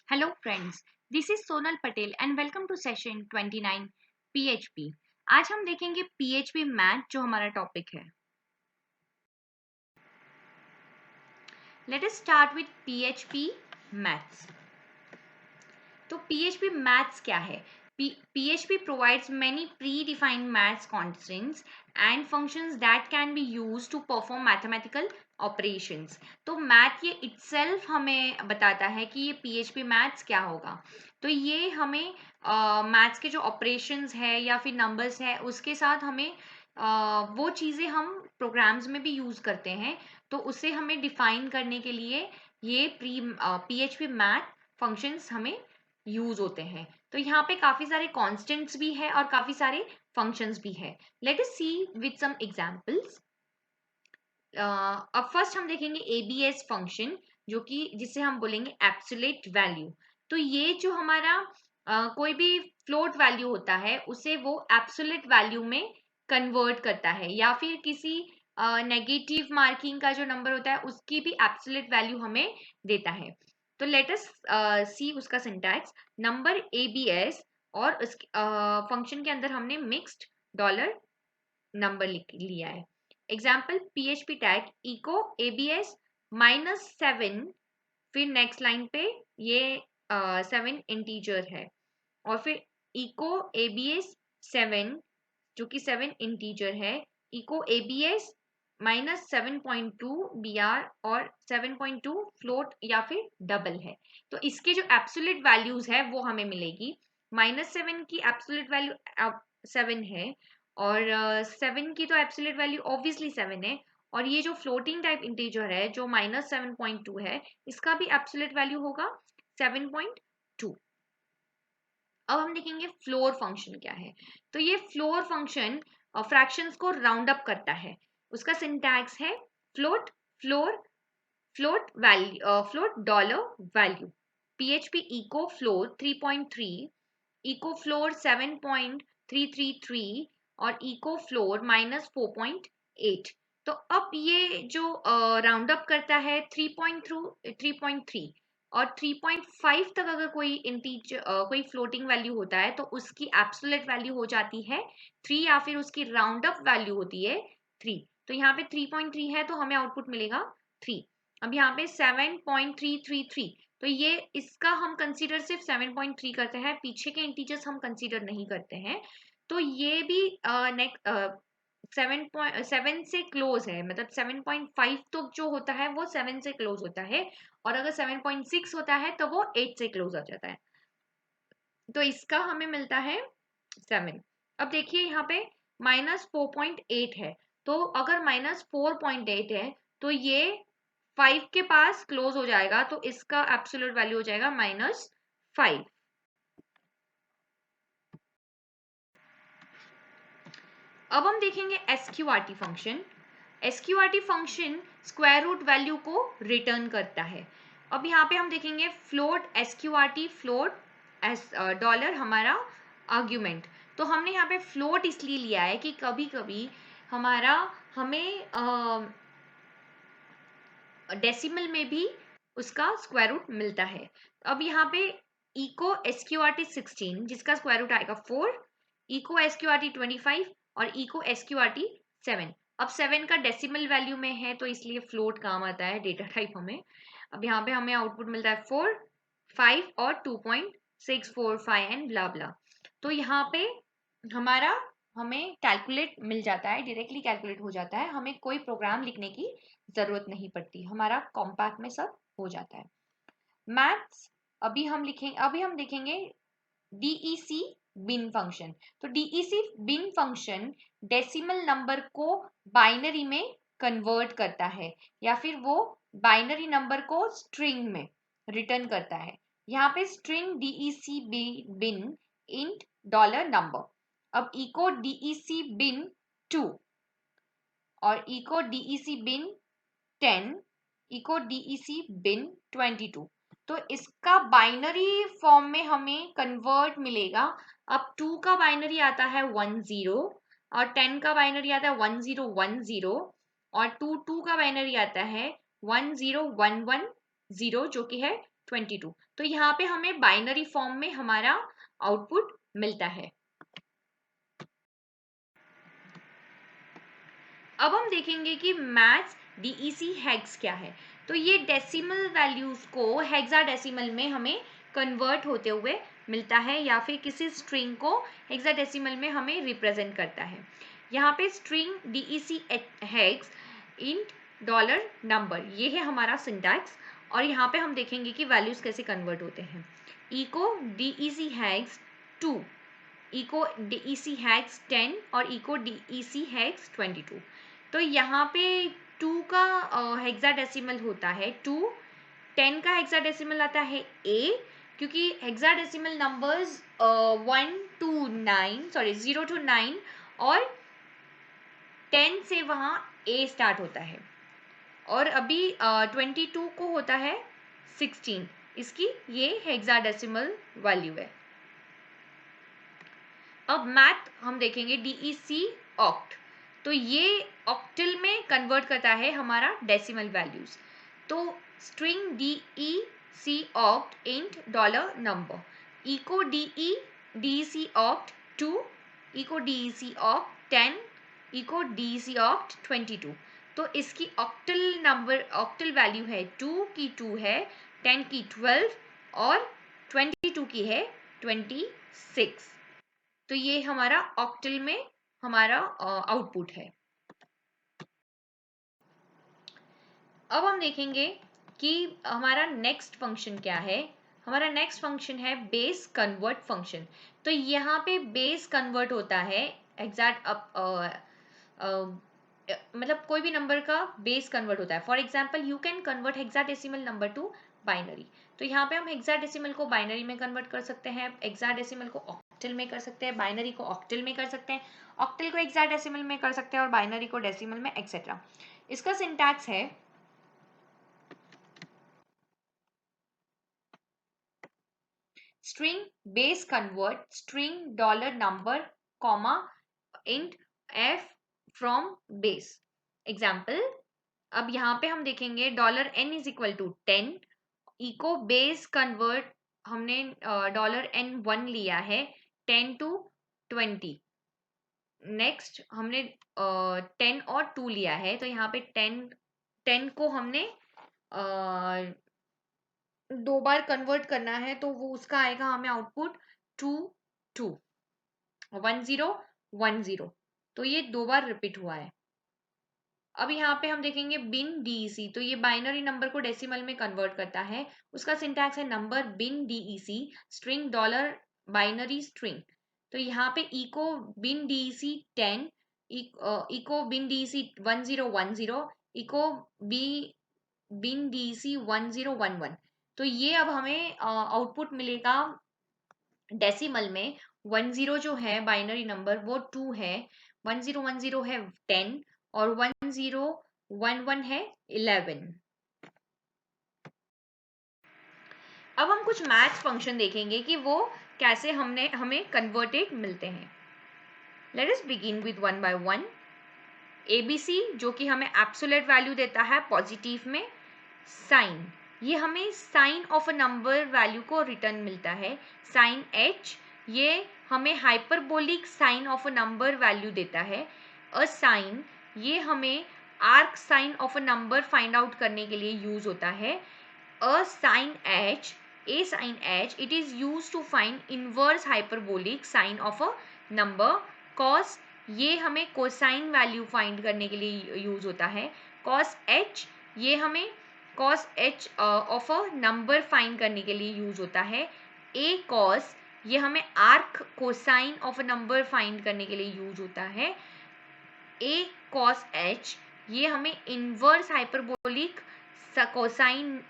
Hello friends, this is Sonal Patel and welcome to session 29 PHP। आज हम देखेंगे PHP math जो हमारा टॉपिक है। Let us start with PHP maths. तो PHP मैथ्स क्या है? PHP provides many predefined maths constants and functions that can be used to perform mathematical operations। तो मैथ ये itself हमें बताता है कि ये PHP मैथ्स क्या होगा। तो ये हमें मैथ्स के जो ऑपरेशंस है या फिर नंबर्स है उसके साथ हमें वो चीज़ें हम प्रोग्राम्स में भी यूज़ करते हैं, तो उसे हमें डिफाइन करने के लिए ये PHP मैथ फंक्शंस हमें यूज होते हैं। तो यहाँ पे काफी सारे कॉन्स्टेंट्स भी है और काफी सारे फंक्शंस भी है। Let us see with some examples. अब फर्स्ट हम देखेंगे एबीएस फंक्शन, जो कि जिसे हम बोलेंगे एब्सोल्यूट वैल्यू। तो ये जो हमारा कोई भी फ्लोट वैल्यू होता है उसे वो एब्सोल्यूट वैल्यू में कन्वर्ट करता है, या फिर किसी नेगेटिव मार्किंग का जो नंबर होता है उसकी भी एब्सोल्यूट वैल्यू हमें देता है। तो लेट अस सी उसका सिंटैक्स। नंबर एबीएस और उस फंक्शन के अंदर हमने मिक्स्ड डॉलर नंबर लिया है। Example PHP tag echo ABS -7, फिर नेक्स्ट लाइन पे ये 7 इंटीजर है, और फिर इको ABS 7 जो कि 7 इंटीजर है, इको ABS -7.2 BR और 7.2 फ्लोट या फिर डबल है। तो इसके जो एब्सोल्यूट वैल्यूज है वो हमें मिलेगी। -7 की एब्सोल्यूट वैल्यू 7 है, और 7 की तो एब्सोल्यूट वैल्यू ऑब्वियसली 7 है, और ये जो फ्लोटिंग टाइप इंटीजर है जो -7.2 है, इसका भी एब्सोल्यूट वैल्यू होगा 7.2। अब हम देखेंगे फ्लोर फंक्शन क्या है। तो ये फ्लोर फंक्शन फ्रैक्शंस को राउंड अप करता है। उसका सिंटैक्स है float floor float value float dollar value. PHP echo floor 3.3, echo floor 7.333 और इको फ्लोर -4.8। तो अब ये जो राउंड अप करता है 3.3 और 3.5 तक अगर कोई इंटीजर कोई फ्लोटिंग वैल्यू होता है तो उसकी एब्सोल्यूट वैल्यू हो जाती है 3, या फिर उसकी राउंड अप वैल्यू होती है 3। तो यहाँ पे 3.3 है तो हमें आउटपुट मिलेगा 3। अब यहाँ पे 7.333, तो ये इसका हम कंसीडर सिर्फ 7.3 करते हैं, पीछे के इंटीजर्स हम कंसीडर नहीं करते हैं। तो ये भी नेक्स्ट 7 से क्लोज है, मतलब 7.5 तो जो होता है वो 7 से क्लोज होता है, और अगर 7.6 होता है तो वो 8 से क्लोज हो जाता है। तो इसका हमें मिलता है 7। अब देखिए यहाँ पे -4.8 है, तो अगर -4.8 है तो ये 5 के पास क्लोज हो जाएगा, तो इसका एब्सोल्यूट वैल्यू हो जाएगा -5। अब हम देखेंगे SQRT function. SQRT function square root value को रिटर्न करता है। अब यहाँ पे हम देखेंगे फ्लोट SQRT फ्लोट डॉलर हमारा आर्ग्यूमेंट। तो हमने यहाँ पे फ्लोट इसलिए लिया है कि कभी कभी हमें डेसिमल में भी उसका स्क्वायर रूट मिलता है। अब यहाँ पे इको SQRT 16 जिसका स्क्वायर रूट आएगा 4, इको SQRT 25 और इको SQRT 7। अब 7 का डेसिमल वैल्यू में है तो इसलिए फ्लोट काम आता है डेटा टाइप हमें। अब यहाँ पे हमें आउटपुट मिलता है 4, 5 और 2.645 एंड ब्ला ब्ला। तो यहाँ पे हमें कैलकुलेट मिल जाता है, डायरेक्टली कैलकुलेट हो जाता है, हमें कोई प्रोग्राम लिखने की जरूरत नहीं पड़ती, हमारा कॉम्पैक्ट में सब हो जाता है। मैथ्स अभी हम देखेंगे DEC बिन फंक्शन। तो DEC बिन फंक्शन डेसिमल नंबर को बाइनरी में कन्वर्ट करता है, या फिर वो बाइनरी नंबर को स्ट्रिंग में रिटर्न करता है। यहाँ पे स्ट्रिंग DEC बिन इंट डॉलर नंबर। अब इको DEC बिन 2 और इको DEC बिन 10, इको DEC बिन 22। तो इसका बाइनरी फॉर्म में हमें कन्वर्ट मिलेगा। अब 2 का बाइनरी आता है 10 और 10 का बाइनरी आता है 1010, और 2 का बाइनरी आता है 10110 जो कि है 22। तो यहाँ पे हमें बाइनरी फॉर्म में हमारा आउटपुट मिलता है। अब हम देखेंगे कि मैथ्स DEC हेक्स क्या है। तो ये डेसिमल वैल्यूज को हेक्साडेसिमल में हमें कन्वर्ट होते हुए मिलता है, या फिर किसी स्ट्रिंग को हेक्साडेसिमल में हमें रिप्रेजेंट करता है। यहाँ पे string DEC hex int dollar number, ये है हमारा सिंटैक्स। और यहाँ पे हम देखेंगे कि वैल्यूज कैसे कन्वर्ट होते हैं। Echo DEC hex 2, echo DEC hex 10 और इको DEC हेक्स 22। तो यहाँ पे 2 का हेक्साडेसिमल होता है 2, 10 का हेक्साडेसिमल आता है A, क्योंकि हेक्साडेसिमल नंबर्स 0 to 9 और 10 से वहाँ A स्टार्ट होता है। और अभी 22 को होता है 16, इसकी ये हेक्साडेसिमल वैल्यू है। अब मैथ हम देखेंगे DEC ऑक्ट। तो ये ऑक्टल में कन्वर्ट करता है हमारा डेसिमल वैल्यूज। तो string DEC oct int dollar number, echo DEC oct 2, echo DEC oct 10, echo DEC oct 22। तो इसकी ऑक्टल नंबर, ऑक्टल वैल्यू है 2 की 2 है, 10 की 12 और 22 की है 26। तो ये हमारा ऑक्टल में हमारा आउटपुट है। अब हम देखेंगे कि हमारा नेक्स्ट फंक्शन क्या है। हमारा नेक्स्ट फंक्शन है बेस कन्वर्ट फंक्शन। तो यहाँ पे बेस कन्वर्ट होता है एग्जैक्ट मतलब कोई भी नंबर का बेस कन्वर्ट होता है। For example you can convert hexadecimal number two binary. तो यहाँ पे हम हेक्साडेसिमल को बाइनरी में कन्वर्ट कर सकते हैं, हेक्साडेसिमल को ऑक्टल में कर सकते हैं, बाइनरी को ऑक्टल में कर सकते हैं, ऑक्टल को हेक्साडेसिमल में कर सकते हैं और बाइनरी को डेसिमल में, एक्सेट्रा। इसका सिंटैक्स है string base convert string dollar number comma int f from base। Example, अब यहाँ पे हम देखेंगे $n is equal to 10, echo base convert हमने $n1 लिया है 10 to 20। नेक्स्ट हमने 10 और 2 लिया है, तो यहाँ पे 10 को हमने दो बार कन्वर्ट करना है, तो वो उसका आएगा हमें आउटपुट 2 2 1 0 1 0। तो ये दो बार रिपीट हुआ है। अब यहाँ पे हम देखेंगे बिन DEC। तो ये बाइनरी नंबर को डेसिमल में कन्वर्ट करता है। उसका सिंटैक्स है नंबर बिन DEC string dollar binary string. तो यहाँ पे इको बिन DEC 10, इको बिन DEC 1 0 1 0, इको बिन DEC 1 0 1 1। तो ये अब हमें आउटपुट मिलेगा डेसिमल में। 1 0 जो है बाइनरी नंबर वो 2 है, 1 0 1 0 है 10 और 1 0 1 1 है 11। अब हम कुछ मैथ फंक्शन देखेंगे कि वो कैसे हमें कन्वर्टेड मिलते हैं। Let us begin with one by one. ABC जो कि हमें एब्सोल्यूट वैल्यू देता है पॉजिटिव में। साइन, ये हमें sine of a number value को रिटर्न मिलता है। साइन H, ये हमें hyperbolic sine of a number value देता है। अ साइन, ये हमें arc sine of a number find out करने के लिए यूज होता है। A sine H, a sin H, it is used to find inverse hyperbolic sine of a number। cos, ये हमें कोसाइन वैल्यू फाइंड करने के लिए यूज होता है। cos H, ये हमें cos H of a number find करने के लिए यूज होता है। a cos, ये हमें arc cosine of a number find करने के लिए यूज होता है। a cos H, ये हमें inverse hyperbolic cosine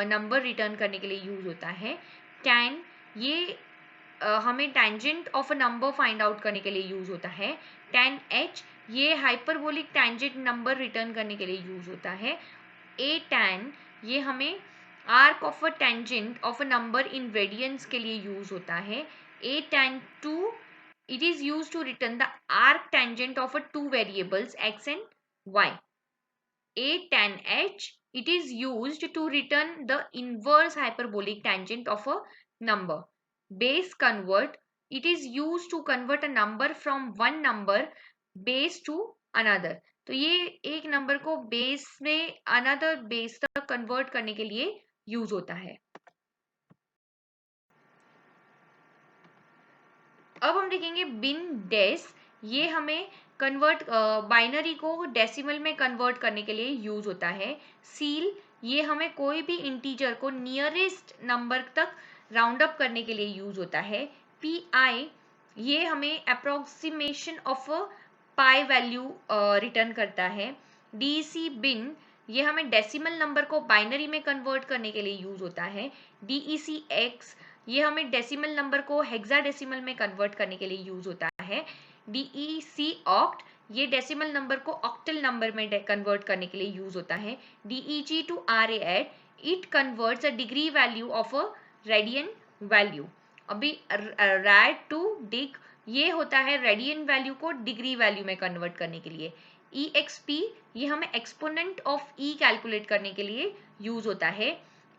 number return करने के लिए यूज होता है। tan, ये हमें tangent of a number find out करने के लिए यूज होता है। tan H, ये हाइपरबोलिक टेंजेंट नंबर रिटर्न करने के लिए यूज होता है। a tan, ये हमें arc of a tangent of a number in radiance के लिए यूज होता है। a tan 2, it is used to return the arc tangent of a two variables x and y। a tan H, it is used to return the inverse hyperbolic tangent of a number. Base convert, it is used to convert a number from one number base to another. तो ये एक number को base में another base तक convert करने के लिए use होता है। अब हम देखेंगे बिन डेस, ये हमें कन्वर्ट बाइनरी को डेसिमल में कन्वर्ट करने के लिए यूज होता है। सील, ये हमें कोई भी इंटीजर को नियरेस्ट नंबर तक राउंड अप करने के लिए यूज होता है। पी आई, ये हमें approximation of pi value return करता है। डीईसी बिन, ये हमें डेसिमल नंबर को बाइनरी में कन्वर्ट करने के लिए यूज होता है। डीईसी एक्स, ये हमें डेसिमल नंबर को हेक्साडेसिमल में कन्वर्ट करने के लिए यूज होता है। डीईसी ऑक्ट, ये डेसिमल नंबर को ऑक्टल नंबर में कन्वर्ट करने के लिए यूज होता है। DEG to rad, it converts a degree value of a radian value. अभी रैड टू डिग, ये होता है रेडियन वैल्यू को डिग्री वैल्यू में कन्वर्ट करने के लिए। EXP, ये हमें एक्सपोनेंट ऑफ E कैलकुलेट करने के लिए यूज होता है।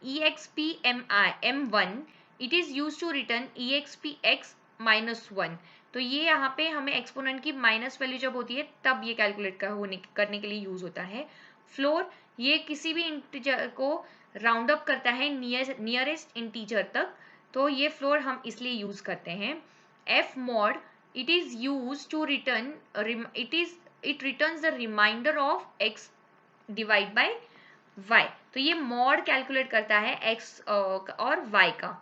EXP M1, it is use to return EXP x -1। तो ये यहाँ पे हमें एक्सपोनेंट की माइनस वैल्यू जब होती है तब ये कैलकुलेट करने के लिए यूज होता है। फ्लोर, ये किसी भी इंटीजर को राउंड अप करता है नियरेस्ट इंटीजर तक, तो ये फ्लोर हम इसलिए यूज करते हैं। F mod, it is used to return it returns the remainder of x divide by y। तो ये mod कैलकुलेट करता है x और y का।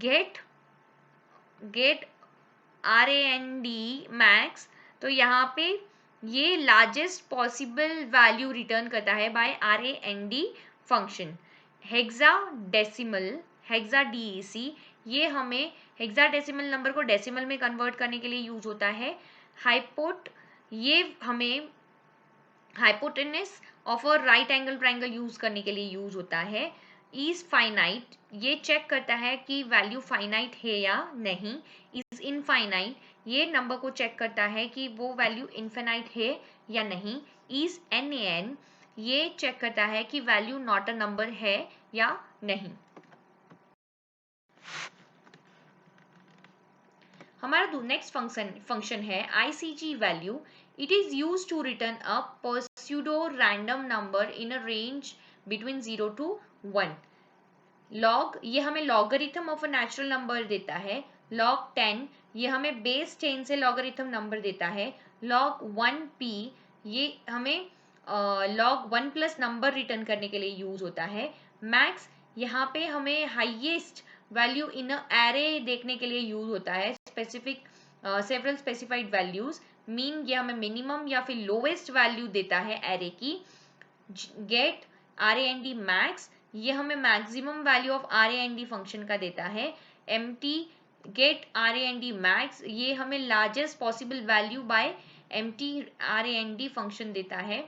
get rand max, तो यहाँ पे ये लार्जेस्ट पॉसिबल वैल्यू रिटर्न करता है by rand function. Hexadecimal, hexa DEC, ये हमें हेक्साडेसिमल नंबर को डेसिमल में कन्वर्ट करने के लिए यूज होता है। हाइपोट, ये हमें hypotenuse of a right angle triangle use करने के लिए यूज होता है। इज फाइनाइट, ये चेक करता है कि वैल्यू फाइनाइट है या नहीं। इज इनफाइनाइट, ये नंबर को चेक करता है कि वो वैल्यू इनफाइनाइट है या नहीं। इज NaN, ये चेक करता है कि वैल्यू नॉट अ नंबर है या नहीं। हमारा नेक्स्ट फंक्शन है ICG value. It is use to return a pseudo random number in a range between 0 to 1। Log, ये हमें logarithm of a natural number देता है। log 10, ये हमें बेस 10 से लॉगरिथम नंबर देता है। log 1p, ये हमें log 1 प्लस नंबर रिटर्न करने के लिए यूज होता है। मैक्स, यहाँ पे हमें हाईएस्ट वैल्यू इन एरे देखने के लिए यूज होता है, specific several specified values. Mean, ये हमें मिनिमम या फिर लोवेस्ट वैल्यू देता है एरे की। गेट rand max, ये हमें maximum value of rand function का देता है। empty get rand max, ये हमें largest possible value by empty rand function देता है।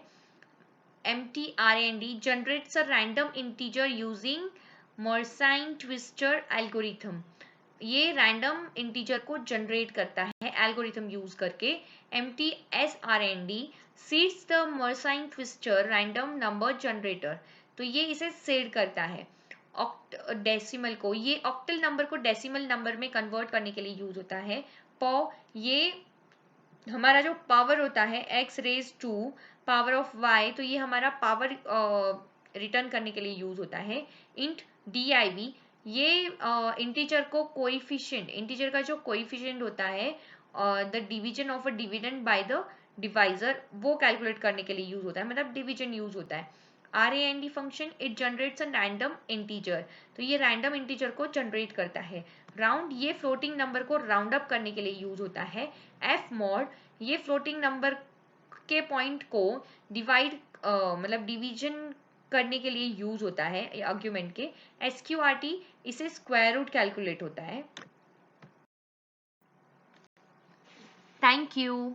empty rand generates a random integer using Mersenne twister algorithm, ये रैंडम इंटीजर को जनरेट करता है एल्गोरिथम यूज करके। empty srand seeds the Mersenne twister random number generator, तो ये इसे सेड करता है। डेसिमल को, ये ऑक्टल नंबर को डेसिमल नंबर में कन्वर्ट करने के लिए यूज होता है। पॉ, ये हमारा जो पावर होता है x raise to power of y, तो ये हमारा पावर रिटर्न करने के लिए यूज होता है। इंट div, ये इंटीजर को कोएफिशिएंट, इंटीजर का जो कोएफिशिएंट होता है the division of a dividend by the divisor, वो कैलकुलेट करने के लिए यूज होता है, मतलब डिवीजन यूज होता है। rand function, it generates a random integer, तो ये रैंडम इंटीजर को जनरेट करता है। राउंड, ये फ्लोटिंग नंबर को राउंड अप करने के लिए यूज होता है। f mod, ये फ्लोटिंग नंबर के पॉइंट को डिवाइड मतलब डिवीजन करने के लिए यूज होता है आर्ग्यूमेंट के। SQRT, इसे स्क्वायर रूट कैलकुलेट होता है। Thank you.